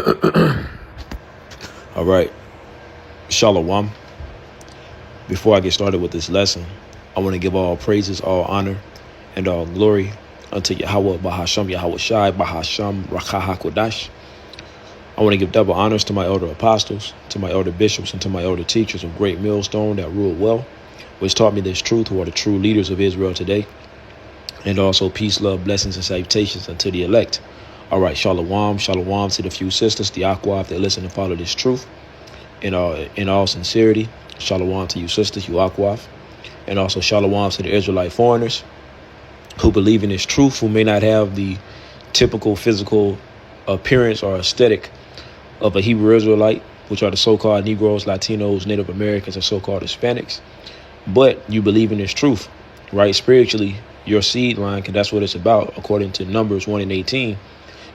All right. Shalom. Before I get started with this lesson, I want to give all praises, all honor, and all glory unto YAHAWAH, BAHASHAM, YAHAWASHI, BAHASHAM, RAWCHAA, QADASH. I want to give double honors to my elder apostles, to my elder bishops, and to my elder teachers of great millstone that ruled well, which taught me this truth, who are the true leaders of Israel today. And also peace, love, blessings, and salutations unto the elect. All right, shalom, shalom to the few sisters, the YAHAWAH, if they listen and follow this truth in all sincerity. Shalom to you sisters, YAHAWAH. And also shalom to the Israelite foreigners who believe in this truth, who may not have the typical physical appearance or aesthetic of a Hebrew Israelite, which are the so-called Negroes, Latinos, Native Americans, and so-called Hispanics. But you believe in this truth, right? Spiritually, your seed line, because that's what it's about, according to Numbers 1:18,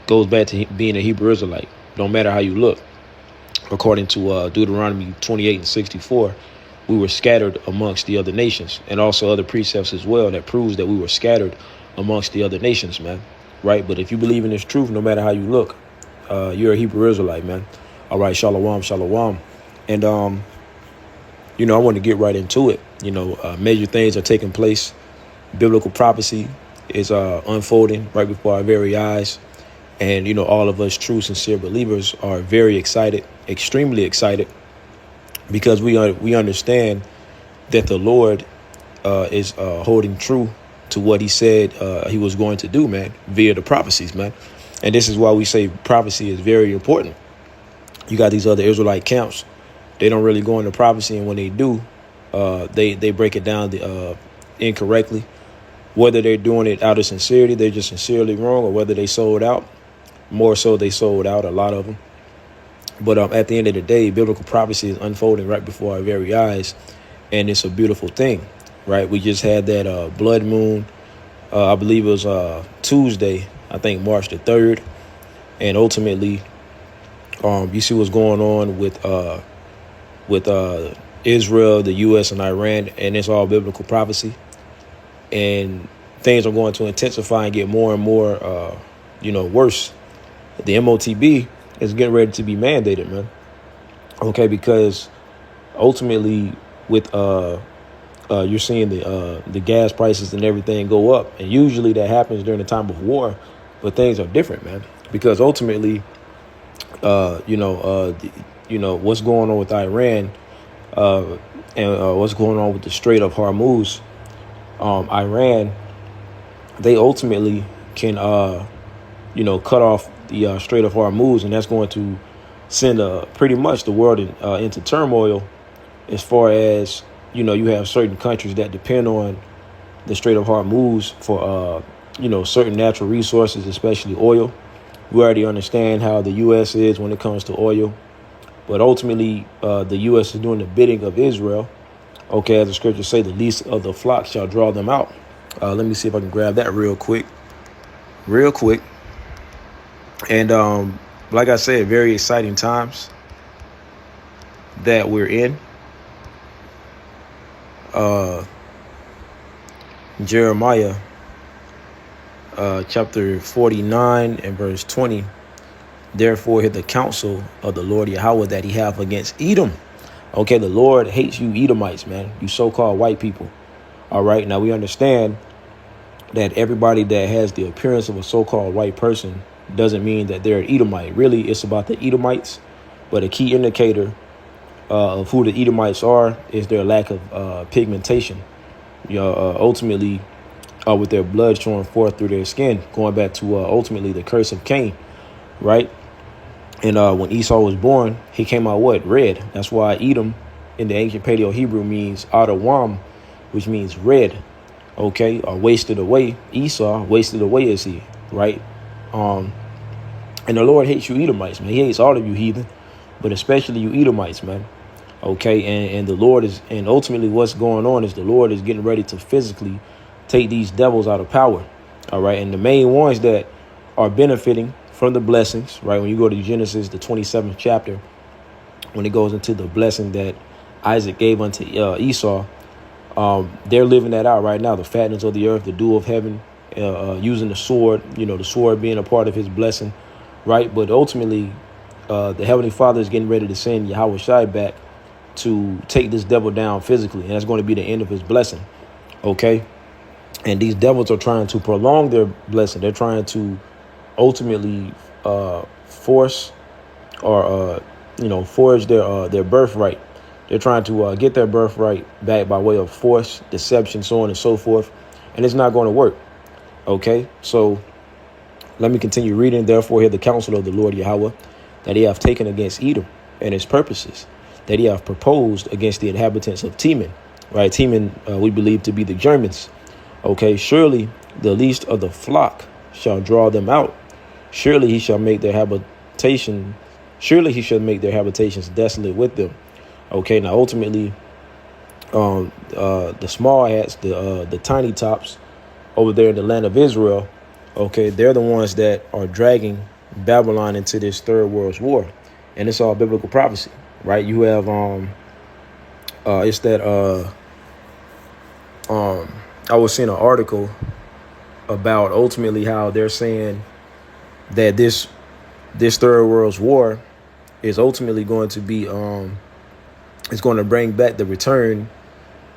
goes back to being a Hebrew Israelite. Don't matter how you look. According to Deuteronomy 28:64, we were scattered amongst the other nations, and also other precepts as well that proves that we were scattered amongst the other nations, man. Right? But if you believe in this truth, no matter how you look, you're a Hebrew Israelite, man. All right, shalom, shalom. And, I want to get right into it. Major things are taking place. Biblical prophecy is unfolding right before our very eyes. And, all of us true, sincere believers are very excited, extremely excited, because we understand that the Lord is holding true to what he said he was going to do, man, via the prophecies, man. And this is why we say prophecy is very important. You got these other Israelite camps. They don't really go into prophecy. And when they do, they break it down incorrectly. Whether they're doing it out of sincerity, they're just sincerely wrong, or whether they sold out. More so, they sold out, a lot of them. But at the end of the day, biblical prophecy is unfolding right before our very eyes. And it's a beautiful thing, right? We just had that blood moon. I believe it was Tuesday, I think March the 3rd. And ultimately, you see what's going on with Israel, the U.S., and Iran. And it's all biblical prophecy. And things are going to intensify and get more and more, worse. The MOTB is getting ready to be mandated, man. Okay, because ultimately, with you're seeing the gas prices and everything go up, and usually that happens during the time of war, but things are different, man. Because ultimately, what's going on with Iran, and what's going on with the Strait of Hormuz. Iran, they ultimately can, cut off the Strait of Hormuz, and that's going to send pretty much the world into turmoil, as far as, you have certain countries that depend on the Strait of Hormuz for, certain natural resources, especially oil. We already understand how the U.S. is when it comes to oil, but ultimately the U.S. is doing the bidding of Israel. Okay, as the scriptures say, the least of the flock shall draw them out. Let me see if I can grab that real quick. And like I said, very exciting times that we're in. Jeremiah chapter 49 and verse 20. Therefore, hear the counsel of the Lord YAHAWAH that he hath against Edom. Okay, the Lord hates you Edomites, man. You so-called white people. All right, now we understand that everybody that has the appearance of a so-called white person doesn't mean that they're an Edomite. Really, it's about the Edomites. But a key indicator of who the Edomites are is their lack of pigmentation. Ultimately, with their blood showing forth through their skin, going back to ultimately the curse of Cain, right? And when Esau was born, he came out what? Red. That's why Edom in the ancient Paleo-Hebrew means Adawam, which means red. Okay, or wasted away. Esau, wasted away is he, right? And the Lord hates you Edomites, man. He hates all of you heathen, but especially you Edomites, man. Okay, and the Lord is, and ultimately what's going on is the Lord is getting ready to physically take these devils out of power. All right, and the main ones that are benefiting from the blessings, right? When you go to Genesis, the 27th chapter, when it goes into the blessing that Isaac gave unto Esau, they're living that out right now. The fatness of the earth, the dew of heaven, using the sword, the sword being a part of his blessing, right? But ultimately, the Heavenly Father is getting ready to send YAHAWASHI back to take this devil down physically, and that's going to be the end of his blessing. Okay, and these devils are trying to prolong their blessing. They're trying to ultimately force or forge their birthright. They're trying to get their birthright back by way of force, deception, so on and so forth, and it's not going to work. Okay, so let me continue reading. Therefore, hear the counsel of the Lord Yahweh, that he hath taken against Edom and his purposes, that he hath proposed against the inhabitants of Teman. Right, Teman, we believe to be the Germans. Okay, surely the least of the flock shall draw them out. Surely he shall make their habitation. Surely he shall make their habitations desolate with them. Okay, now ultimately, the small hats, the tiny tops over there in the land of Israel, okay, they're the ones that are dragging Babylon into this third world war, and it's all biblical prophecy, right? You have it's that I was seeing an article about ultimately how they're saying that this third world war is ultimately going to be it's going to bring back the return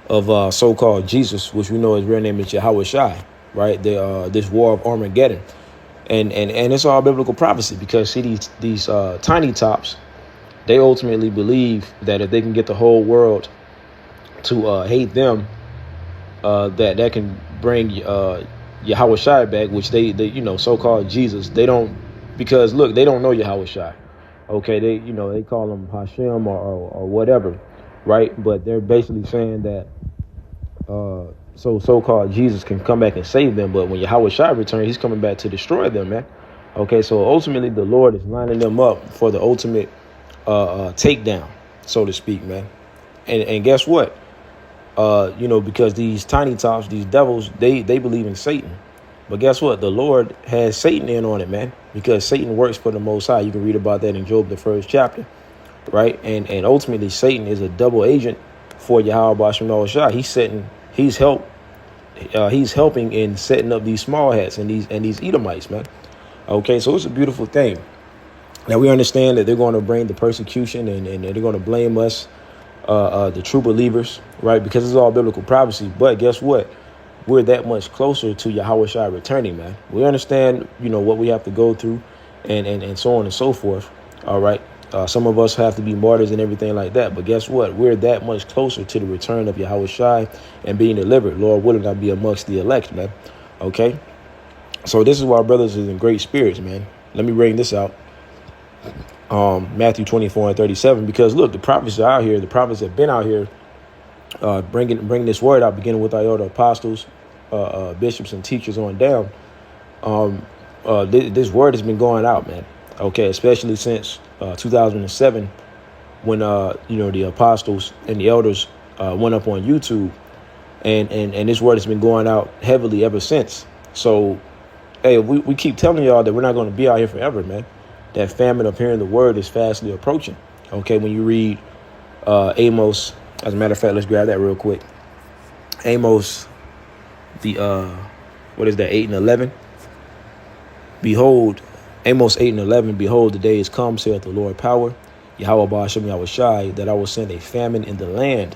of so-called Jesus, which we know his real name is YAHAWASHI, right? This war of Armageddon, and it's all biblical prophecy, because see, these tiny tops, they ultimately believe that if they can get the whole world to hate them, that can bring YAHAWASHI back, which they so-called Jesus. They don't, because look, they don't know YAHAWASHI. Okay, they call him Hashem or whatever, right? But they're basically saying that so-called Jesus can come back and save them, but when YAHAWASHI returns, he's coming back to destroy them, man. Okay, so ultimately the Lord is lining them up for the ultimate takedown, so to speak, man. And guess what? Because these tiny tops, these devils, they believe in Satan. But guess what? The Lord has Satan in on it, man, because Satan works for the Most High. You can read about that in Job, the 1st chapter, right? And ultimately, Satan is a double agent for YAHAWASHI. He's helping in setting up these small hats and these Edomites, man. Okay, so it's a beautiful thing. Now we understand that they're going to bring the persecution and they're going to blame us, the true believers, right? Because it's all biblical prophecy. But guess what? We're that much closer to YAHAWASHI returning, man. We understand, what we have to go through and so on and so forth. All right. Some of us have to be martyrs and everything like that. But guess what? We're that much closer to the return of YAHAWASHI and being delivered. Lord willing, I'll be amongst the elect, man. Okay. So this is why brothers is in great spirits, man. Let me bring this out. Matthew 24:37, because look, the prophets are out here. The prophets have been out here bringing this word out, beginning with our elder apostles, bishops and teachers on down. This word has been going out, man. Okay, especially since 2007, when the apostles and the elders went up on YouTube, and this word has been going out heavily ever since. So, hey, we keep telling y'all that we're not going to be out here forever, man. That famine of hearing the word is fastly approaching. Okay, when you read Amos, as a matter of fact, let's grab that real quick. Amos, what is that, 8 and 11? Behold, Amos 8 and 11, behold, the day is come, saith the Lord power, Yahweh BAHASHAM YAHAWASHI, that I will send a famine in the land,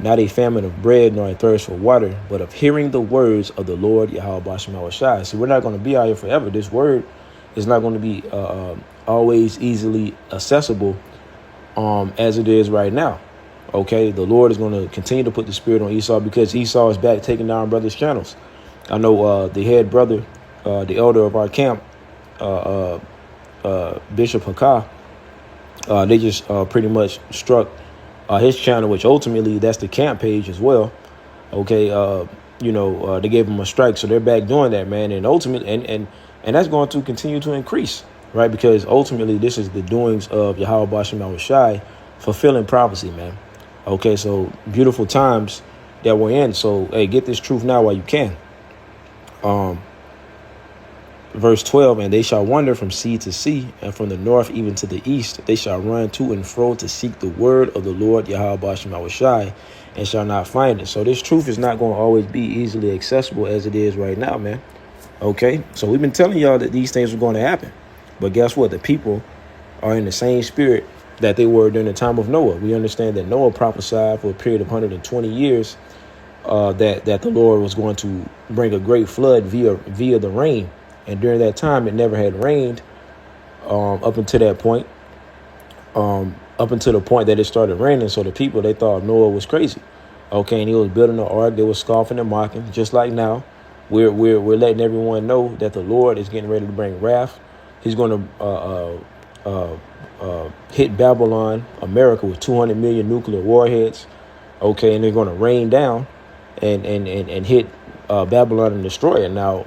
not a famine of bread nor a thirst for water, but of hearing the words of the Lord Yahweh BAHASHAM YAHAWASHI. So we're not going to be out here forever. This word is not going to be always easily accessible as it is right now. Okay, the Lord is going to continue to put the spirit on Esau, because Esau is back taking down brothers' channels. I know the head brother, the elder of our camp, Bishop Hakah, they just pretty much struck his channel, which ultimately that's the camp page as well. Okay, they gave him a strike, so they're back doing that, man. And ultimately, and that's going to continue to increase, right? Because ultimately, this is the doings of Yahweh BAHASHAM YAHAWASHI, fulfilling prophecy, man. Okay, so beautiful times that we're in. So, hey, get this truth now while you can. Verse 12, and they shall wander from sea to sea, and from the north even to the east. They shall run to and fro to seek the word of the Lord Yahweh BAHASHAM YAHAWASHI, and shall not find it. So this truth is not going to always be easily accessible as it is right now, man. Okay, so we've been telling y'all that these things are going to happen. But guess what? The people are in the same spirit that they were during the time of Noah. We understand that Noah prophesied for a period of 120 years that the Lord was going to bring a great flood via the rain. And during that time, it never had rained up until that point, up until the point that it started raining. So the people, they thought Noah was crazy. Okay, and he was building an ark. They were scoffing and mocking, just like now. We're letting everyone know that the Lord is getting ready to bring wrath. He's going to hit Babylon, America, with 200 million nuclear warheads. Okay, and they're going to rain down and hit Babylon and destroy it. Now,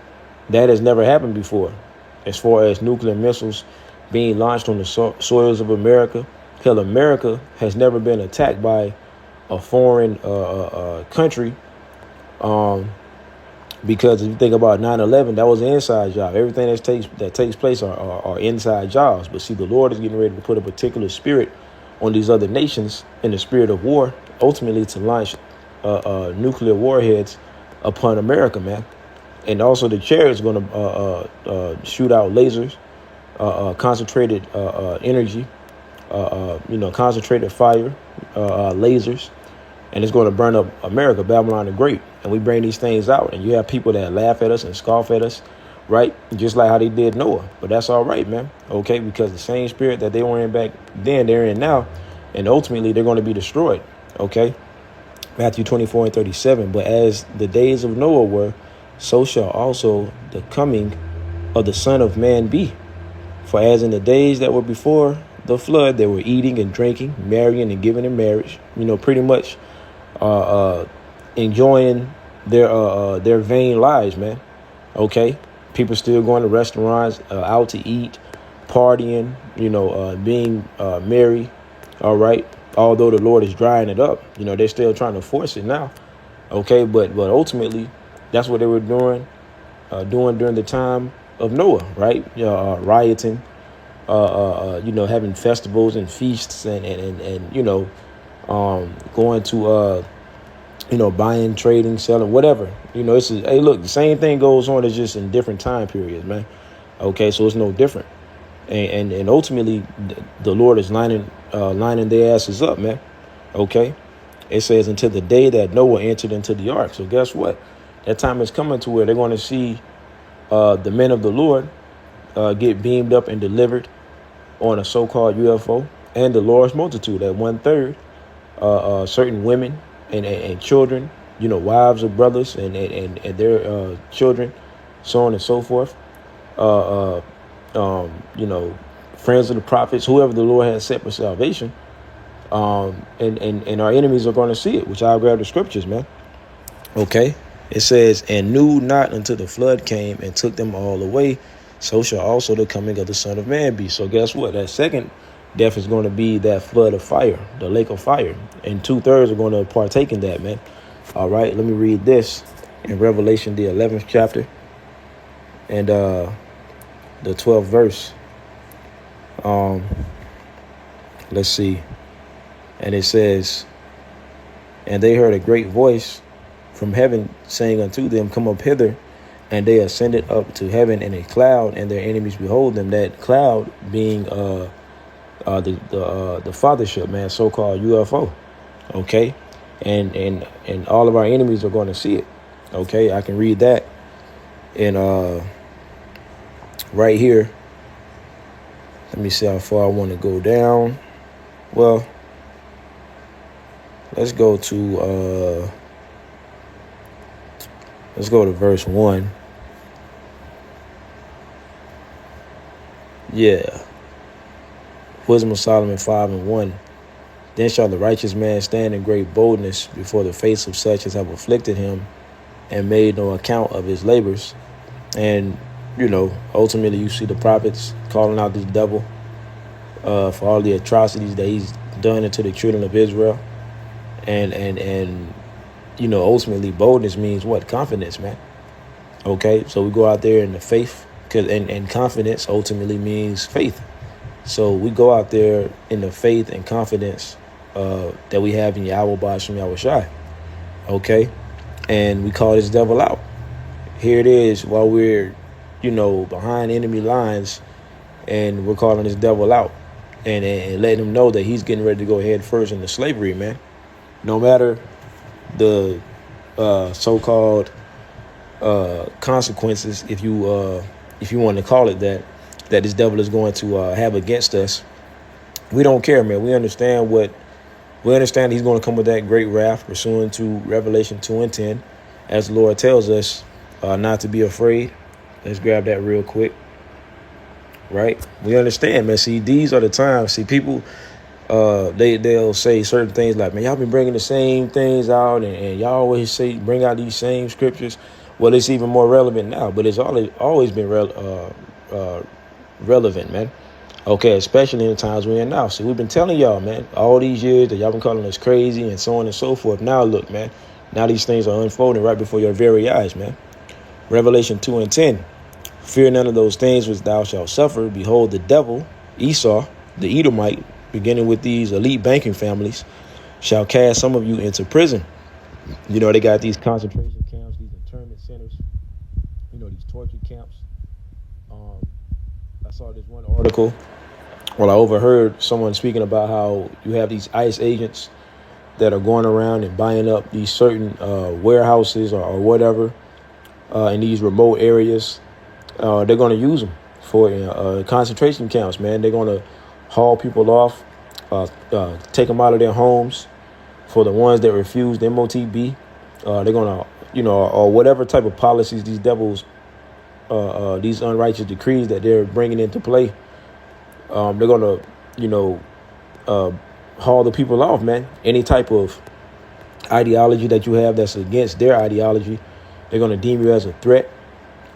that has never happened before, as far as nuclear missiles being launched on the soils of America. Hell, America has never been attacked by a foreign country. Because if you think about 9/11, that was an inside job. Everything that takes place are inside jobs. But see, the Lord is getting ready to put a particular spirit on these other nations in the spirit of war, ultimately to launch nuclear warheads upon America, man. And also the chariots going to shoot out lasers, concentrated energy, concentrated fire, lasers. And it's going to burn up America, Babylon the Great. And we bring these things out. And you have people that laugh at us and scoff at us, right? Just like how they did Noah. But that's all right, man. Okay, because the same spirit that they were in back then, they're in now. And ultimately, they're going to be destroyed. Okay, Matthew 24:37. But as the days of Noah were, so shall also the coming of the Son of Man be. For as in the days that were before the flood, they were eating and drinking, marrying and giving in marriage, pretty much enjoying their vain lives, man. Okay, people still going to restaurants, out to eat, partying, being merry. All right, although the Lord is drying it up, they're still trying to force it now. Okay, but ultimately, that's what they were doing during the time of Noah, right? Rioting, having festivals and feasts and going to buying, trading, selling, whatever. Hey, look, the same thing goes on. It's just in different time periods, man. Okay, so it's no different. And ultimately, the Lord is lining their asses up, man. Okay, it says until the day that Noah entered into the ark. So guess what? That time is coming to where they're going to see the men of the Lord get beamed up and delivered on a so-called UFO, and the Lord's multitude, that 1/3, certain women and children, wives of brothers and their children, so on and so forth. Friends of the prophets, whoever the Lord has set for salvation. And our enemies are going to see it, which I'll grab the scriptures, man. Okay. It says, and knew not until the flood came and took them all away. So shall also the coming of the Son of Man be. So guess what? That second death is going to be that flood of fire, the lake of fire. And 2/3 are going to partake in that, man. All right. Let me read this in Revelation, the 11th chapter and the 12th verse. Let's see. And it says, and they heard a great voice from heaven saying unto them, come up hither. And they ascended up to heaven in a cloud, and their enemies behold them. That cloud being the fathership, man, so-called UFO. Okay, and all of our enemies are going to see it. Okay, I can read that in right here. Let me see how far I want to go down. Well, let's go to verse 1. Yeah. Wisdom of Solomon 5:1. Then shall the righteous man stand in great boldness before the face of such as have afflicted him and made no account of his labors. And, ultimately you see the prophets calling out this devil for all the atrocities that he's done into the children of Israel. And ultimately boldness means what? Confidence, man. Okay, so we go out there in the faith, and confidence ultimately means faith. So we go out there in the faith and confidence that we have in YAHAWAH, BAHASHAM, YAHAWASHI. Okay, and we call this devil out. Here it is while we're, behind enemy lines, and we're calling this devil out. and letting them know that he's getting ready to go head first into slavery, man. No matter the so-called consequences, if you want to call it that this devil is going to have against us, we don't care, man. We understand he's going to come with that great wrath, pursuant to Revelation 2:10, as the Lord tells us not to be afraid. Let's grab that real quick. Right? We understand, man. See, these are the times. See, people, they'll say certain things like, man, y'all been bringing the same things out, and y'all always bring out these same scriptures. Well, it's even more relevant now, but it's always been relevant, man. Okay, especially in the times we're in now. See, we've been telling y'all, man, all these years that y'all been calling us crazy and so on and so forth. Now, look, man, now these things are unfolding right before your very eyes, man. Revelation 2:10. Fear none of those things which thou shalt suffer. Behold, the devil, Esau, the Edomite, beginning with these elite banking families, shall cast some of you into prison. You know, they got these concentration camps, these internment centers, you know, these torture camps. I saw this one article. Well, I overheard someone speaking about how you have these ICE agents that are going around and buying up these certain warehouses or whatever in these remote areas. They're going to use them for concentration camps, man. They're going to haul people off, take them out of their homes. For the ones that refuse the MOTB, they're going to, you know, or whatever type of policies these devils, these unrighteous decrees that they're bringing into play. They're going to, you know, haul the people off, man. Any type of ideology that you have that's against their ideology, they're going to deem you as a threat.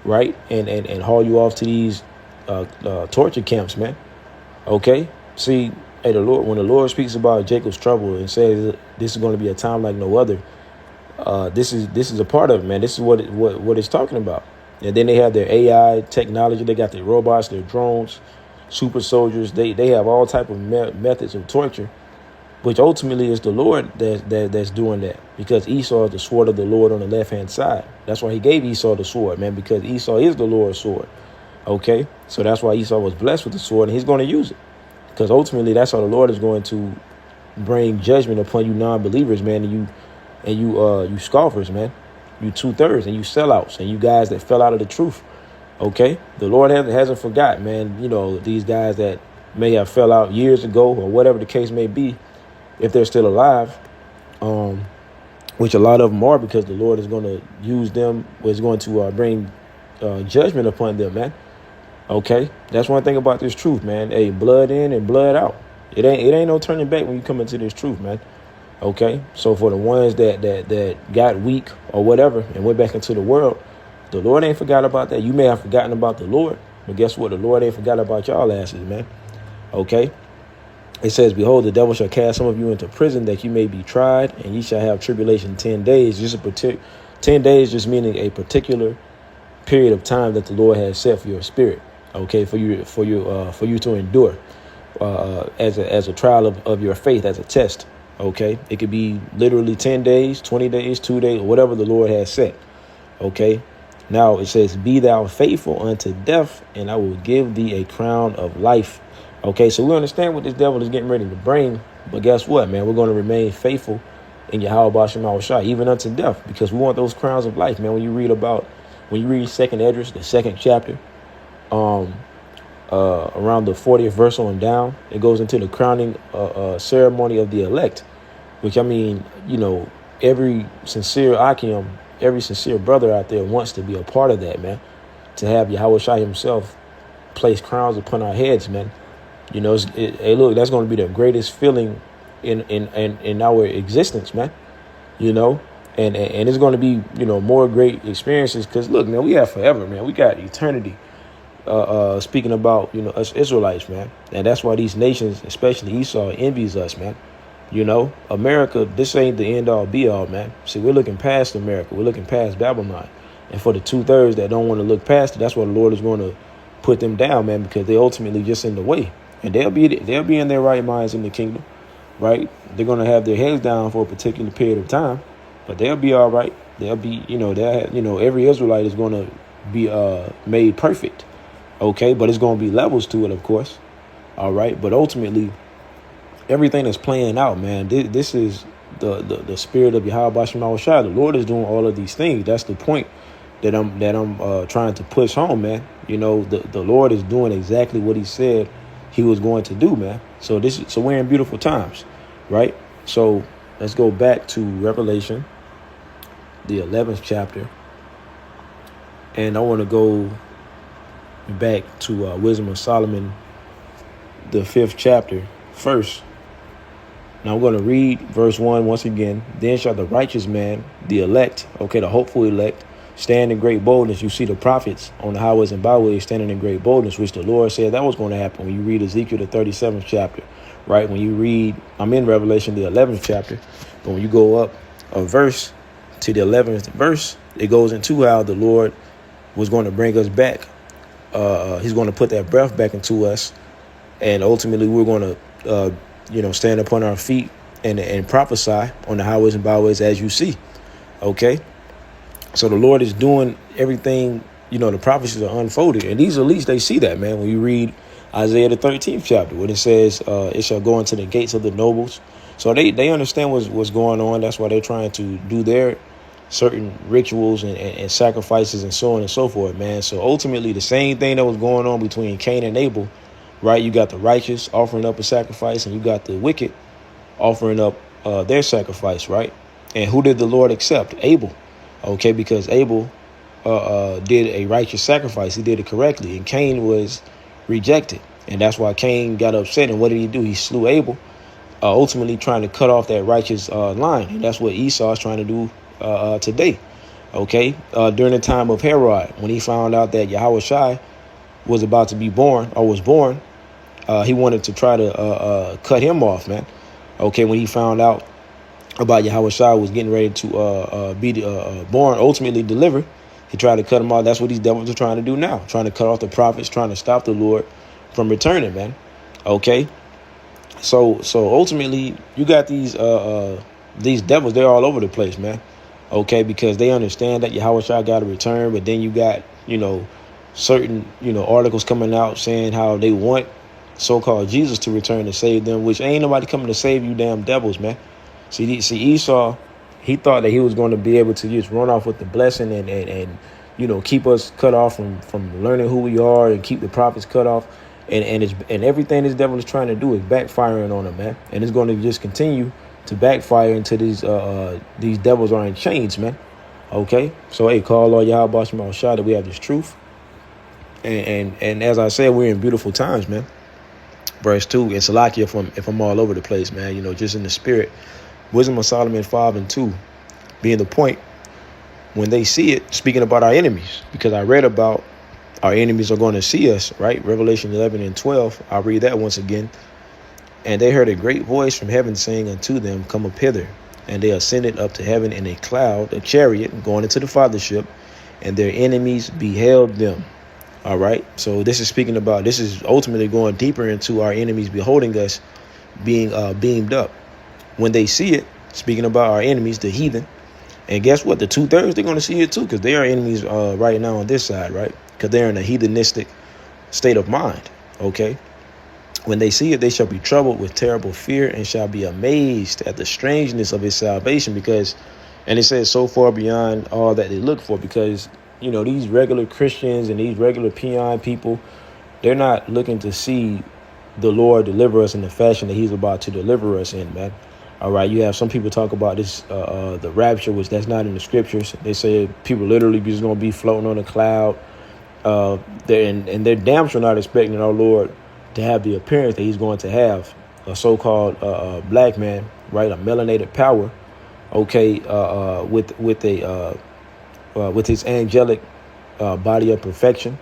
Right, and haul you off to these torture camps, man. Okay, see, hey, when the Lord speaks about Jacob's trouble and says this is going to be a time like no other, this is a part of it, man. This is what it's talking about. And then they have their AI technology. They got their robots, their drones, super soldiers. They have all type of methods of torture, which ultimately is the Lord that's doing that, because Esau is the sword of the Lord on the left-hand side. That's why he gave Esau the sword, man, because Esau is the Lord's sword. Okay, so that's why Esau was blessed with the sword, and he's going to use it, because ultimately that's how the Lord is going to bring judgment upon you non-believers, man, and you scoffers, man, you 2/3, and you sellouts, and you guys that fell out of the truth. Okay, the Lord hasn't forgot, man. You know, these guys that may have fell out years ago or whatever the case may be, if they're still alive, which a lot of them are, because the Lord is going to use them, is going to bring judgment upon them, man. Okay, that's one thing about this truth, man. Hey, blood in and blood out. It ain't no turning back when you come into this truth, man. Okay, so for the ones that got weak or whatever and went back into the world, the Lord ain't forgot about that. You may have forgotten about the Lord, but guess what? The Lord ain't forgot about y'all asses, man. Okay. It says, behold, the devil shall cast some of you into prison that you may be tried, and ye shall have tribulation 10 days. 10 days just meaning a particular period of time that the Lord has set for your spirit. Okay, for you to endure as a trial of your faith, as a test. Okay, it could be literally 10 days, 20 days, 2 days, whatever the Lord has set. Okay, now it says, be thou faithful unto death, and I will give thee a crown of life. Okay, so we understand what this devil is getting ready to bring, but guess what, man? We're going to remain faithful in YAHAWASHI, even unto death, because we want those crowns of life, man. When you read 2nd Esdras, the 2nd chapter, around the 40th verse on down, it goes into the crowning ceremony of the elect, which, I mean, you know, every sincere Akim, every sincere brother out there wants to be a part of that, man, to have YAHAWASHI himself place crowns upon our heads, man. You know, hey, look, that's going to be the greatest feeling in our existence, man. You know, and it's going to be, you know, more great experiences, because look, man, we have forever, man. We got eternity. Speaking about, you know, us Israelites, man, and that's why these nations, especially Esau, envies us, man. You know, America, this ain't the end all be all, man. See, we're looking past America. We're looking past Babylon, and for the 2/3 that don't want to look past it, that's why the Lord is going to put them down, man, because they ultimately just in the way. And they'll be in their right minds in the kingdom, right? They're going to have their heads down for a particular period of time, but they'll be all right. They'll be, you know, every Israelite is going to be made perfect. Okay, but it's going to be levels to it, of course. All right. But ultimately, everything is playing out, man. This is the spirit of YAHAWASHI. The Lord is doing all of these things. That's the point that I'm trying to push home, man. You know, the Lord is doing exactly what he said he was going to do, man. So we're in beautiful times, right? So let's go back to Revelation, the 11th chapter. And I want to go back to Wisdom of Solomon, the 5th chapter first. Now I'm going to read verse 1 once again. Then shall the righteous man, the elect, okay, the hopeful elect, stand in great boldness. You see the prophets on the highways and byways standing in great boldness, which the Lord said that was going to happen when you read Ezekiel, the 37th chapter, right? When you read, I'm in Revelation, the 11th chapter, but when you go up a verse to the 11th verse, it goes into how the Lord was going to bring us back. He's going to put that breath back into us. And ultimately, we're going to, stand upon our feet and prophesy on the highways and byways as you see. OK, so the Lord is doing everything. The prophecies are unfolded. And these elites, they see that, man. When you read Isaiah, the 13th chapter, when it says it shall go into the gates of the nobles. So they understand what's going on. That's why they're trying to do their certain rituals and sacrifices and so on and so forth, man. So ultimately, the same thing that was going on between Cain and Abel. Right, you got the righteous offering up a sacrifice, and you got the wicked offering up their sacrifice, right? And who did the Lord accept? Abel, okay, because Abel did a righteous sacrifice. He did it correctly, and Cain was rejected, and that's why Cain got upset. And what did he do? He slew Abel, ultimately trying to cut off that righteous line, and that's what Esau is trying to do today, okay? During the time of Herod, when he found out that Yahawashi was about to be born or was born, he wanted to try to cut him off, man. Okay, when he found out about Yahawashi was getting ready to be born, ultimately delivered, he tried to cut him off. That's what these devils are trying to do now, trying to cut off the prophets, trying to stop the Lord from returning, man. Okay, so ultimately you got these devils. They're all over the place, man. Okay, because they understand that Yahawashi got to return, but then you got certain articles coming out saying how they want so-called Jesus to return to save them, which ain't nobody coming to save you damn devils, man. See Esau, he thought that he was going to be able to just run off with the blessing and keep us cut off from learning who we are and keep the prophets cut off, and everything this devil is trying to do is backfiring on him, man. And it's going to just continue to backfire until these devils are in chains, man. Okay, so hey, call Lord YAHAWASHI that we have this truth. And as I said, we're in beautiful times, man. Verse 2, it's a lot if I'm all over the place, man, just in the spirit. Wisdom of Solomon 5 and 2 being the point when they see it, speaking about our enemies, because I read about our enemies are going to see us, right? Revelation 11 and 12. I'll read that once again. And they heard a great voice from heaven saying unto them, come up hither. And they ascended up to heaven in a cloud, a chariot, going into the fathership, and their enemies beheld them. All right. So this is ultimately going deeper into our enemies beholding us being beamed up. When they see it, speaking about our enemies, the heathen. And guess what? The 2/3, they're going to see it, too, because they are enemies right now on this side. Right. Because they're in a heathenistic state of mind. OK, when they see it, they shall be troubled with terrible fear and shall be amazed at the strangeness of his salvation, because and it says so far beyond all that they look for, because these regular Christians and these regular peon people, they're not looking to see the Lord deliver us in the fashion that he's about to deliver us in, man. All right. You have some people talk about this, the rapture, which that's not in the scriptures. They say people literally just going to be floating on a cloud. They're damn sure not expecting our Lord to have the appearance that he's going to have, a so-called black man, right? A melanated power. OK, with his angelic body of perfection,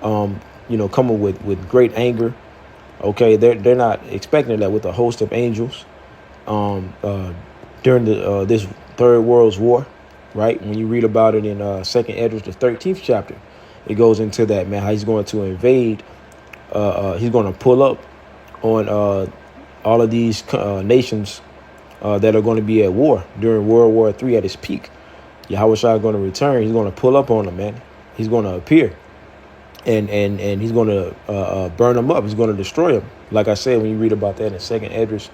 coming with great anger. Okay, they're not expecting that with a host of angels during this Third World War, right? When you read about it in 2nd Esdras, the 13th chapter, it goes into that, man, how he's going to invade. He's going to pull up on all of these nations that are going to be at war during World War III at its peak. Yahawashi is going to return. He's going to pull up on them, man. He's going to appear. and he's going to burn them up. He's going to destroy them. Like I said, when you read about that in 2nd Esdras,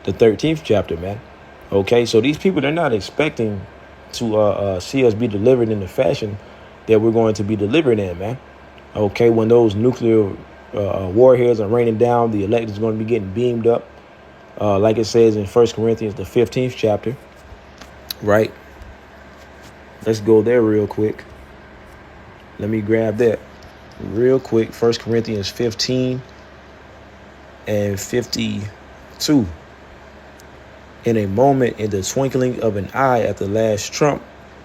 the 13th chapter, man. Okay, so these people, they're not expecting to see us be delivered in the fashion that we're going to be delivered in, man. Okay, when those nuclear warheads are raining down, the elect is going to be getting beamed up. Like it says in 1 Corinthians, the 15th chapter, right? Let's go there real quick. Let me grab that real quick. 1 Corinthians 15 and 52. In a moment, in the twinkling of an eye at the last trump,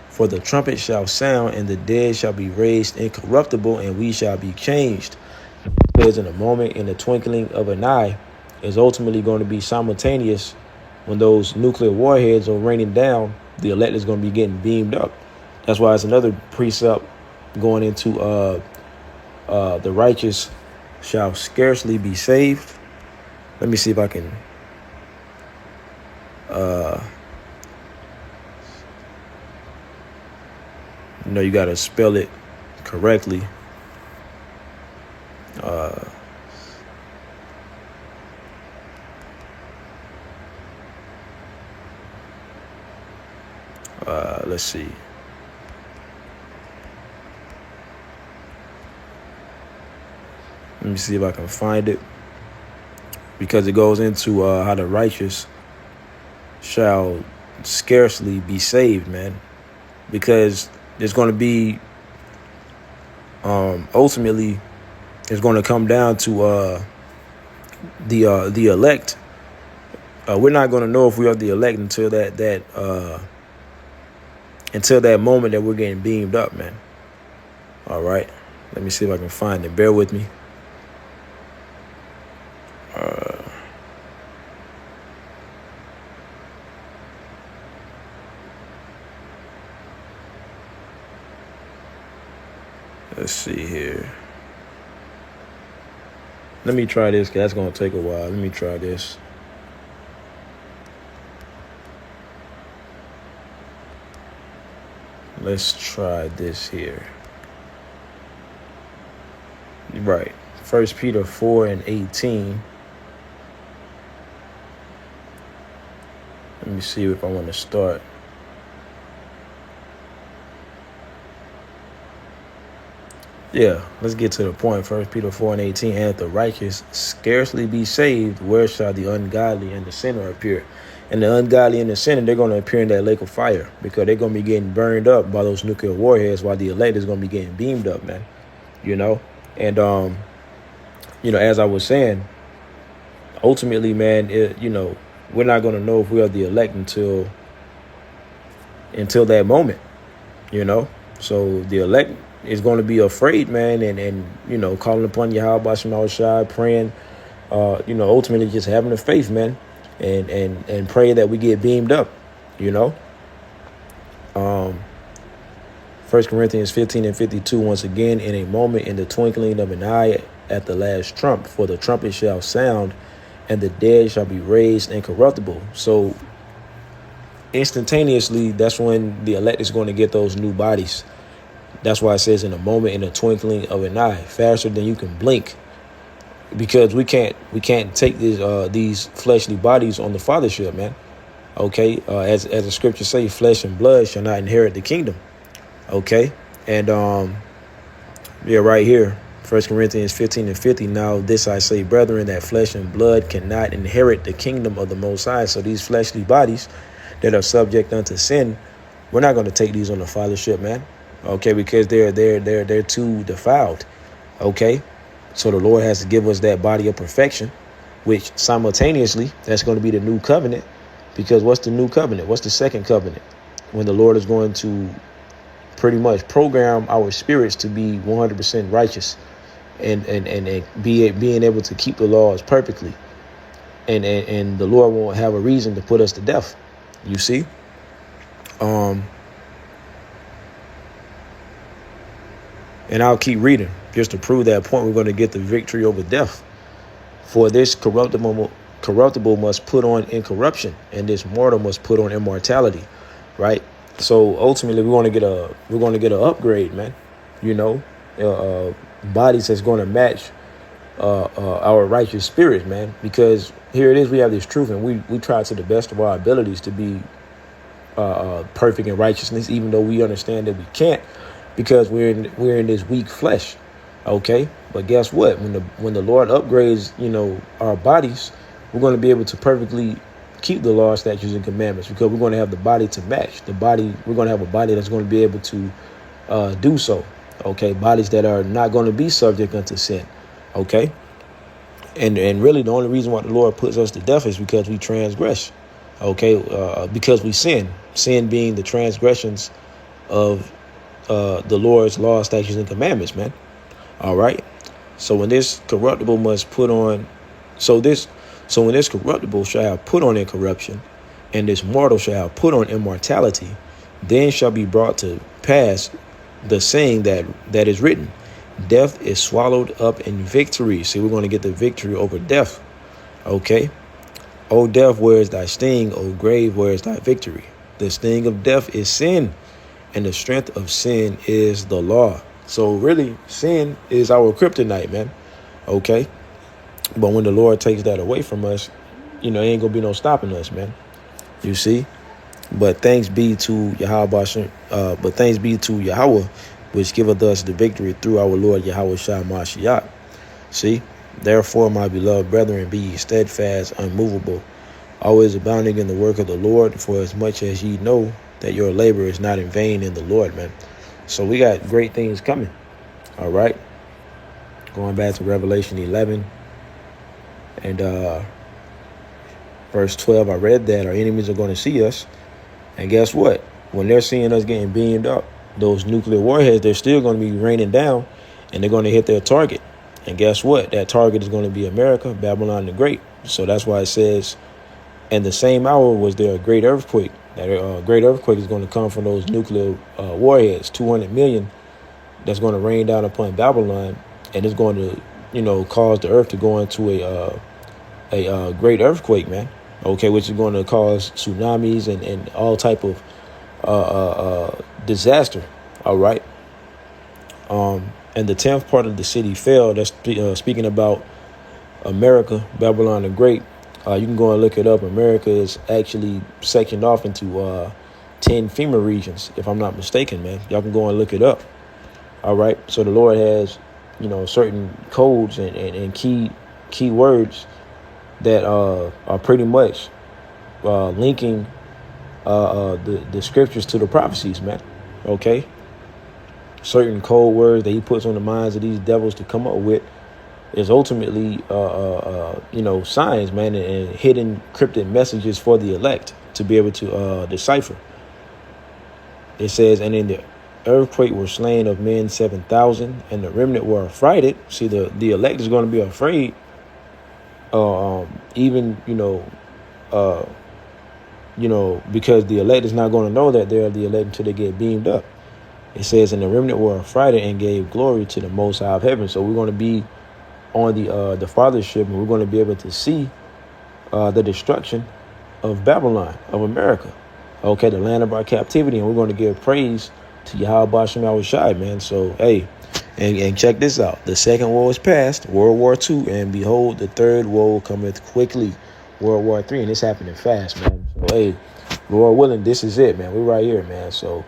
for the trumpet shall sound, and the dead shall be raised incorruptible, and we shall be changed. It says in a moment, in the twinkling of an eye, is ultimately going to be simultaneous. When those nuclear warheads are raining down, the elect is going to be getting beamed up. That's why it's another precept going into the righteous shall scarcely be saved. Let me see if I can you got to spell it correctly. Let's see. Let me see if I can find it, because it goes into how the righteous shall scarcely be saved, man. Because there's going to be ultimately it's going to come down to the elect. We're not going to know if we are the elect until that moment that we're getting beamed up, man. All right, let me see if I can find it. Bear with me. Let's see here. Let me try this, because that's going to take a while. Let me try this. Let's try this here. Right. 1 Peter 4 and 18. Let me see if I want to start. Yeah, let's get to the point. 1 Peter 4 and 18. And if the righteous scarcely be saved, where shall the ungodly and the sinner appear? And the ungodly and the sinner, they're going to appear in that lake of fire, because they're going to be getting burned up by those nuclear warheads, while the elect is going to be getting beamed up, man. And, as I was saying, ultimately, man, we're not going to know if we are the elect until that moment, So the elect is going to be afraid, man, and calling upon YAHAWASHI, praying, ultimately just having the faith, man, and pray that we get beamed up, 1 Corinthians 15 and 52, once again, in a moment, in the twinkling of an eye at the last trump, for the trumpet shall sound, and the dead shall be raised incorruptible. So instantaneously, that's when the elect is going to get those new bodies. That's why it says in a moment, in the twinkling of an eye, faster than you can blink, because we can't take these fleshly bodies on the fathership, man. Okay, as the scriptures say, flesh and blood shall not inherit the kingdom. Okay, and right here, 1 Corinthians 15 and 50. Now this I say, brethren, that flesh and blood cannot inherit the kingdom of the Most High. So these fleshly bodies that are subject unto sin, we're not going to take these on the fathership, man. Okay, because they're too defiled. Okay, so the Lord has to give us that body of perfection, which simultaneously that's going to be the new covenant. Because what's the new covenant? What's the second covenant? When the Lord is going to pretty much program our spirits to be 100% righteous, and being able to keep the laws perfectly, and the Lord won't have a reason to put us to death. You see, and I'll keep reading just to prove that point. We're going to get the victory over death. For this corruptible must put on incorruption, and this mortal must put on immortality. Right. So ultimately, we're going to get an upgrade, man. bodies that's going to match our righteous spirits, man. Because here it is, we have this truth, and we try to the best of our abilities to be perfect in righteousness, even though we understand that we can't, because we're in this weak flesh. Okay, but guess what? When the Lord upgrades, our bodies, we're going to be able to perfectly keep the law, statutes, and commandments, because we're going to have the body to match. We're going to have a body that's going to be able to do so. Okay, bodies that are not going to be subject unto sin. Okay, and really the only reason why the Lord puts us to death is because we transgress. Okay, because we sin being the transgressions of the Lord's law, statutes, and commandments, man. All right. So when this corruptible must put on, so when this corruptible shall have put on incorruption, and this mortal shall have put on immortality, then shall be brought to pass the saying that is written, death is swallowed up in victory. See, we're going to get the victory over death. Okay. O death, where is thy sting? O grave, where is thy victory? The sting of death is sin, and the strength of sin is the law. So really, sin is our kryptonite, man. Okay. But when the Lord takes that away from us, ain't going to be no stopping us, man. You see? But thanks be to Yahawah, which giveth us the victory through our Lord YAHAWASHI. See? Therefore, my beloved brethren, be ye steadfast, unmovable, always abounding in the work of the Lord, for as much as ye know that your labor is not in vain in the Lord, man. So we got great things coming. All right. Going back to Revelation 11 and verse 12, I read that our enemies are going to see us. And guess what? When they're seeing us getting beamed up, those nuclear warheads, they're still going to be raining down, and they're going to hit their target. And guess what? That target is going to be America, Babylon the Great. So that's why it says, in the same hour was there a great earthquake. That great earthquake is going to come from those nuclear warheads, 200 million, that's going to rain down upon Babylon, and it's going to, cause the earth to go into a great earthquake, man. Okay, which is going to cause tsunamis and all type of disaster. All right. And the 10th part of the city fell. That's speaking about America, Babylon the Great. You can go and look it up. America is actually sectioned off into 10 FEMA regions, if I'm not mistaken, man. Y'all can go and look it up. All right. So the Lord has, certain codes and key words that are pretty much linking the scriptures to the prophecies, man. Okay. Certain code words that he puts on the minds of these devils to come up with is ultimately, signs, man, and hidden cryptic messages for the elect to be able to decipher. It says, and in the earthquake were slain of men 7,000, and the remnant were affrighted. See, the elect is going to be afraid, because the elect is not going to know that they're the elect until they get beamed up. It says, and the remnant were affrighted and gave glory to the Most High of heaven. So we're going to be on the Father's ship, and we're going to be able to see the destruction of Babylon, of America. Okay, the land of our captivity, and we're going to give praise to YAHAWASHI, man. So, hey, and check this out. The second war is past, World War II, and behold, the third woe cometh quickly, World War III, and it's happening fast, man. So, hey, Lord willing, this is it, man. We're right here, man. So,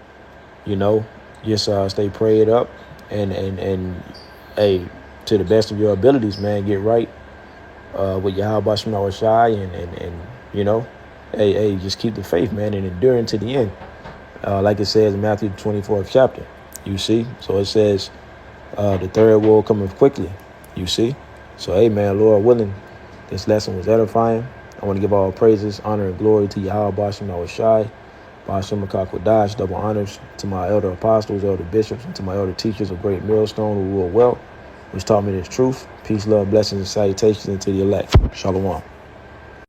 just stay prayed up, and hey, to the best of your abilities, man, get right with YAHAWASHI, and hey, just keep the faith, man, and enduring to the end. Like it says in Matthew 24th chapter, you see. So it says the third woe cometh quickly, you see. So, hey, man, Lord willing, this lesson was edifying. I want to give all praises, honor, and glory to YAHAWASHI. BAHASHAM QADASH, double honors to my elder apostles, elder bishops, and to my elder teachers of Great Millstone who rule well, which taught me this truth. Peace, love, blessings, and salutations into the elect. Shalom.